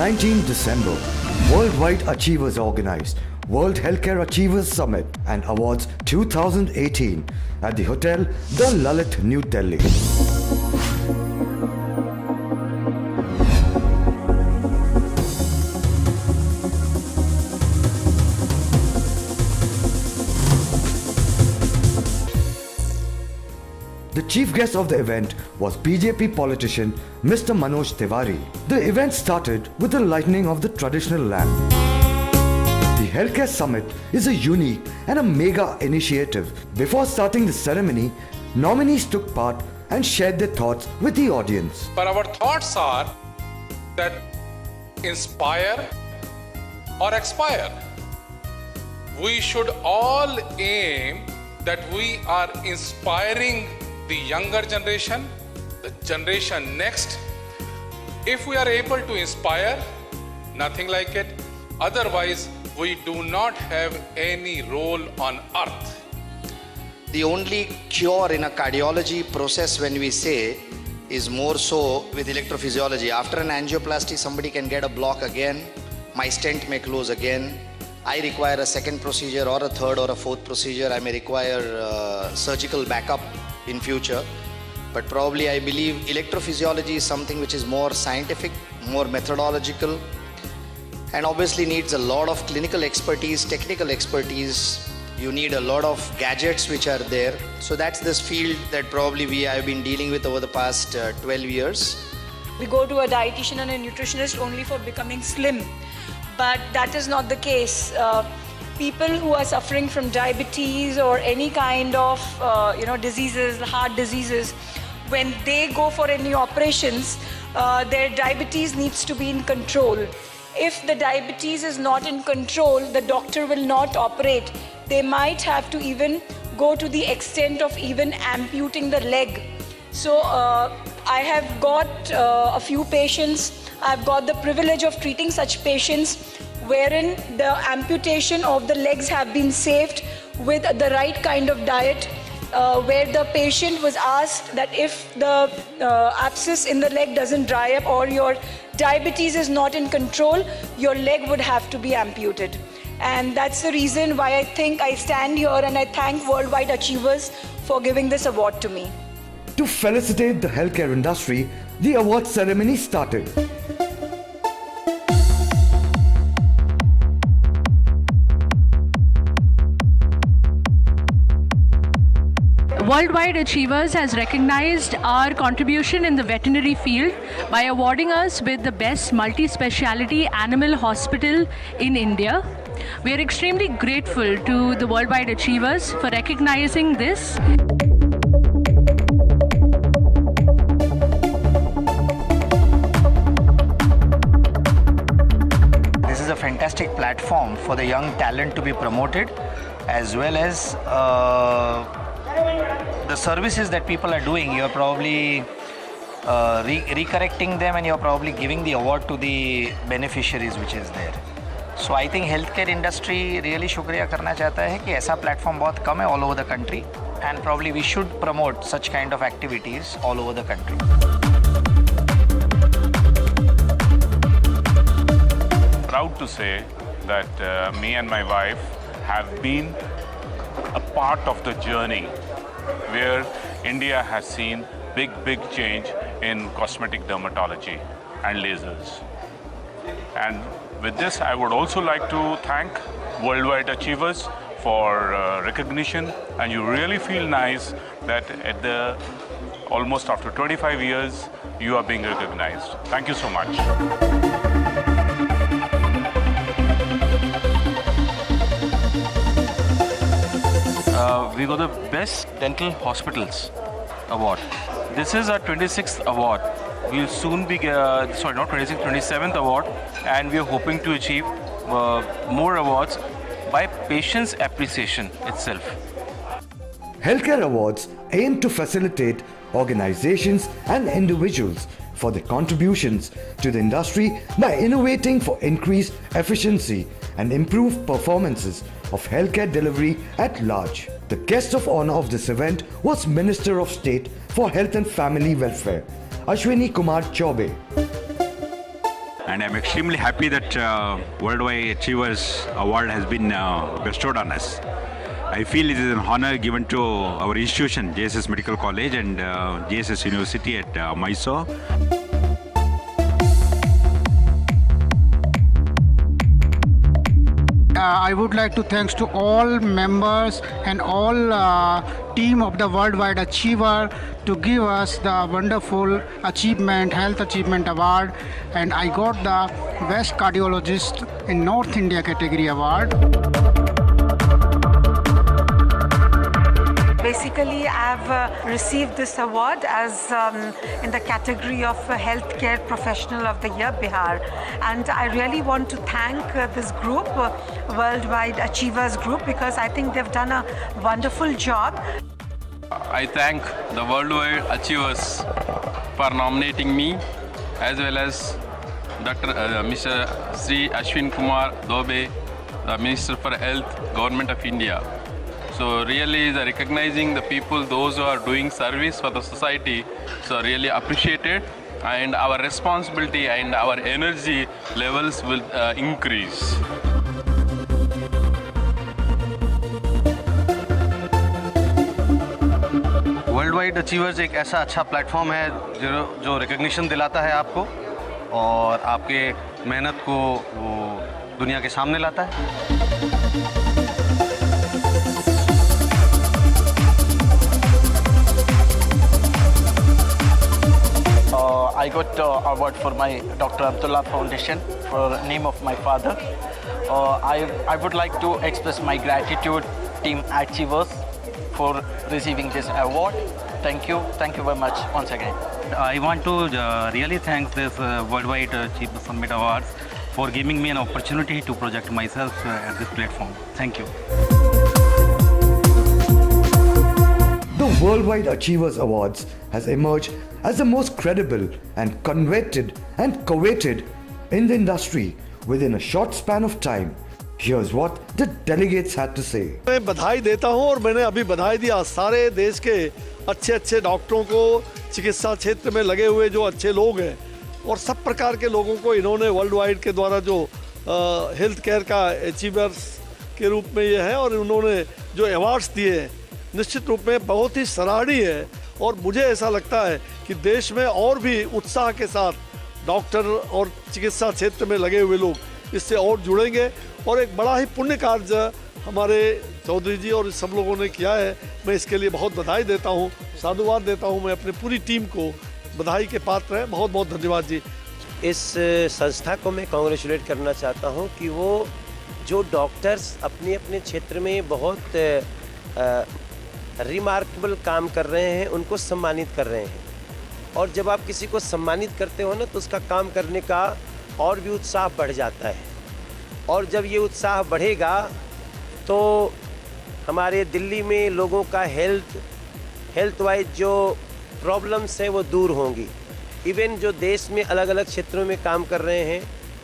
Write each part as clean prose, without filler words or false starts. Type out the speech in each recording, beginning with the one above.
19 December, Worldwide Achievers organized World Healthcare Achievers Summit and Awards 2018 at the Hotel The Lalit, New Delhi. The chief guest of the event was BJP politician Mr. Manoj Tiwari. The event started with the lighting of the traditional lamp. The Healthcare Summit is a unique and a mega initiative. Before starting the ceremony, nominees took part and shared their thoughts with the audience. But our thoughts are that inspire or expire. We should all aim that we are inspiring the younger generation, the generation next. If we are able to inspire, nothing like it. Otherwise, we do not have any role on earth. The only cure in a cardiology process, when we say, is more so with electrophysiology. After an angioplasty, somebody can get a block again, my stent may close again, I require a second procedure or a third or a fourth procedure, I may require surgical backup in future. But probably I believe electrophysiology is something which is more scientific, more methodological, and obviously needs a lot of clinical expertise, technical expertise. You need a lot of gadgets which are there. So that's this field that probably we have been dealing with over the past 12 years. We go to a dietitian and a nutritionist only for becoming slim, but that is not the case. People who are suffering from diabetes or any kind of diseases, heart diseases, when they go for any operations, their diabetes needs to be in control. If the diabetes is not in control, the doctor will not operate. They might have to even go to the extent of even amputing the leg. So I have got a few patients. I've got the privilege of treating such patients wherein the amputation of the legs have been saved with the right kind of diet, where the patient was asked that if the abscess in the leg doesn't dry up or your diabetes is not in control, your leg would have to be amputated. And that's the reason why I think I stand here and I thank Worldwide Achievers for giving this award to me. To felicitate the healthcare industry, the award ceremony started. Worldwide Achievers has recognized our contribution in the veterinary field by awarding us with the best multi-speciality animal hospital in India. We are extremely grateful to the Worldwide Achievers for recognizing this. This is a fantastic platform for the young talent to be promoted, as well as the services that people are doing. You're probably recorrecting them and you're probably giving the award to the beneficiaries which is there. So I think healthcare industry really shukriya karna chahta hai कि ऐसा platform बहुत कम है all over the country, and probably we should promote such kind of activities all over the country. Proud to say that me and my wife have been a part of the journey where India has seen big change in cosmetic dermatology and lasers. And with this, I would also like to thank Worldwide Achievers for recognition, and you really feel nice that at the almost after 25 years, you are being recognized. Thank you so much. We got the Best Dental Hospitals Award. This is our 26th award. We'll soon be, 27th award, and we are hoping to achieve more awards by patients' appreciation itself. Healthcare awards aim to facilitate organizations and individuals for their contributions to the industry by innovating for increased efficiency and improved performances of healthcare delivery at large. The guest of honor of this event was Minister of State for Health and Family Welfare, Ashwini Kumar Chaubey. and I'm extremely happy that Worldwide Achievers Award has been bestowed on us. I feel it is an honor given to our institution, JSS Medical College and JSS University at Mysore. I would like to thanks to all members and all team of the Worldwide Achiever to give us the wonderful achievement, health achievement award, and I got the best cardiologist in North India category award. Basically, I've received this award as in the category of Healthcare Professional of the Year, Bihar. And I really want to thank this group, Worldwide Achievers Group, because I think they've done a wonderful job. I thank the Worldwide Achievers for nominating me, as well as Mr. Sri Ashwin Kumar Dobe, the Minister for Health, Government of India. So really the recognizing the people, those who are doing service for the society, so really appreciated, and our responsibility and our energy levels will increase. World achievers एक ऐसा अच्छा platform है जो recognition दिलाता है आपको और आपके मेहनत को वो दुनिया के सामने लाता है। I got award for my Dr. Abdullah Foundation for name of my father. I would like to express my gratitude Team Achievers for receiving this award. Thank you very much once again. I want to really thank this Worldwide Achievers Summit Awards for giving me an opportunity to project myself at this platform. Thank you. The Worldwide Achievers Awards has emerged as the most credible and coveted in the industry within a short span of time. Here's what the delegates had to say. मैं बधाई देता हूं और मैंने अभी बधाई दिया सारे देश के अच्छे डॉक्टरों को, चिकित्सा क्षेत्र में लगे हुए जो अच्छे लोग हैं और सब प्रकार के लोगों को इन्होंने वर्ल्ड वाइड के द्वारा जो हेल्थ केयर का अचीवर्स के रूप में ये है और उन्होंने जो अवार्ड्स दिए हैं निश्चित रूप में बहुत ही सराहनीय है। और मुझे ऐसा लगता है कि देश में और भी उत्साह के साथ डॉक्टर और चिकित्सा क्षेत्र में लगे हुए लोग इससे और जुड़ेंगे और एक बड़ा ही पुण्य कार्य हमारे चौधरी जी और सब लोगों ने किया है। मैं इसके लिए बहुत बधाई देता हूं, साधुवाद देता हूं। मैं अपनी पूरी टीम को बधाई के पात्र हैं। बहुत बहुत धन्यवाद जी। इस संस्था को मैं कॉन्ग्रेचुलेट करना चाहता हूं कि वो जो डॉक्टर्स अपने अपने क्षेत्र में बहुत रिमार्केबल काम कर रहे हैं उनको सम्मानित कर रहे हैं और जब आप किसी को सम्मानित करते हो ना तो उसका काम करने का और भी उत्साह बढ़ जाता है और जब ये उत्साह बढ़ेगा तो हमारे दिल्ली में लोगों का हेल्थ वाइज जो प्रॉब्लम्स हैं वो दूर होंगी। इवन जो देश में अलग अलग क्षेत्रों में काम कर रहे हैं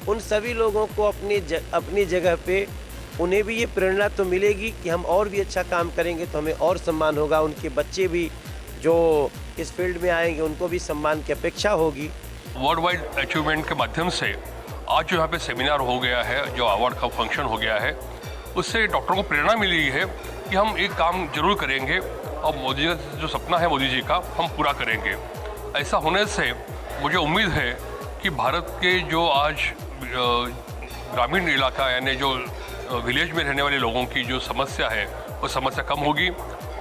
उन सभी लोगों को अपनी जगह पे उन्हें भी ये प्रेरणा तो मिलेगी कि हम और भी अच्छा काम करेंगे तो हमें और सम्मान होगा। उनके बच्चे भी जो इस फील्ड में आएंगे उनको भी सम्मान की अपेक्षा होगी। वर्ल्ड वाइड अचीवमेंट के माध्यम से आज जो यहाँ पे सेमिनार हो गया है, जो अवार्ड का फंक्शन हो गया है, उससे डॉक्टरों को प्रेरणा मिली है कि हम एक काम जरूर करेंगे और मोदी जी का जो सपना है मोदी जी का हम पूरा करेंगे। ऐसा होने से मुझे उम्मीद है कि भारत के जो आज ग्रामीण इलाका यानी जो विलेज में रहने वाले लोगों की जो समस्या है वो समस्या कम होगी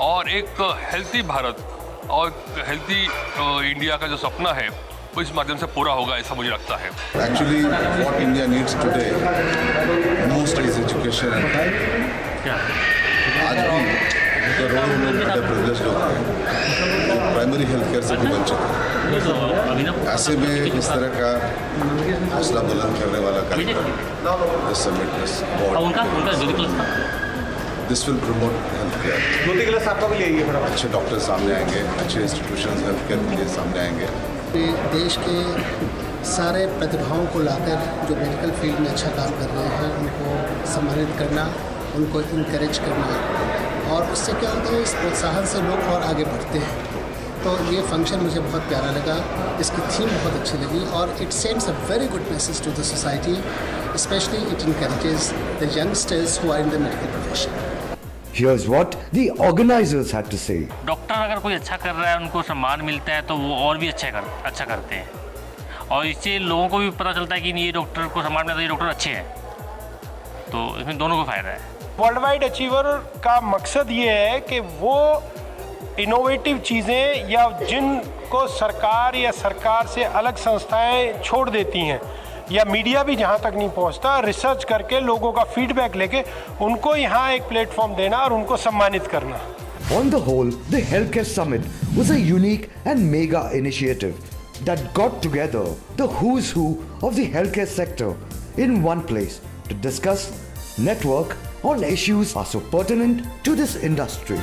और एक हेल्थी भारत और हेल्थी इंडिया का जो सपना है वो इस माध्यम से पूरा होगा, ऐसा मुझे लगता है। Actually, what India needs today most is education and आज भी करोड़ों लोग बड़े प्रिविलेज लोग हैं जो प्राइमरी हेल्थ केयर से भी वंचित हैं। ऐसे में इस तरह का हौसला बुलंद करने वाला कार्यक्रम इस summit this will promote health care. अच्छे डॉक्टर सामने आएंगे, अच्छे इंस्टीट्यूशन हेल्थ केयर के लिए सामने आएंगे। देश के सारे प्रतिभाओं को लाकर जो मेडिकल फील्ड में अच्छा काम कर रहे हैं उनको सम्मानित करना, उनको इनकरेज करना और उससे क्या होता है इस प्रोत्साहन से लोग और आगे बढ़ते हैं। तो ये फंक्शन मुझे बहुत प्यारा लगा, इसकी थीम बहुत अच्छी लगी और it sends a very good message to the society, specially it encourages the youngsters who are in the medical profession. Here's what the organizers had to say. Doctor अगर कोई अच्छा कर रहा है, उनको सम्मान मिलता है तो वो और भी अच्छा करते हैं, और इससे लोगों को भी पता चलता है कि ये डॉक्टर को सम्मान मिलता है, ये डॉक्टर अच्छे हैं, तो इसमें दोनों को फ़ायदा है. वर्ल्ड वाइड अचीवर का मकसद ये है कि वो इनोवेटिव चीज़ें या जिनको सरकार या सरकार से अलग संस्थाएं छोड़ देती हैं या मीडिया भी जहां तक नहीं पहुंचता, रिसर्च करके लोगों का फीडबैक लेके उनको यहां एक प्लेटफॉर्म देना और उनको सम्मानित करना. On the whole, the Healthcare Summit was a unique and mega initiative that got together the who's who of the healthcare sector in one place to discuss, network on issues are so pertinent to this industry.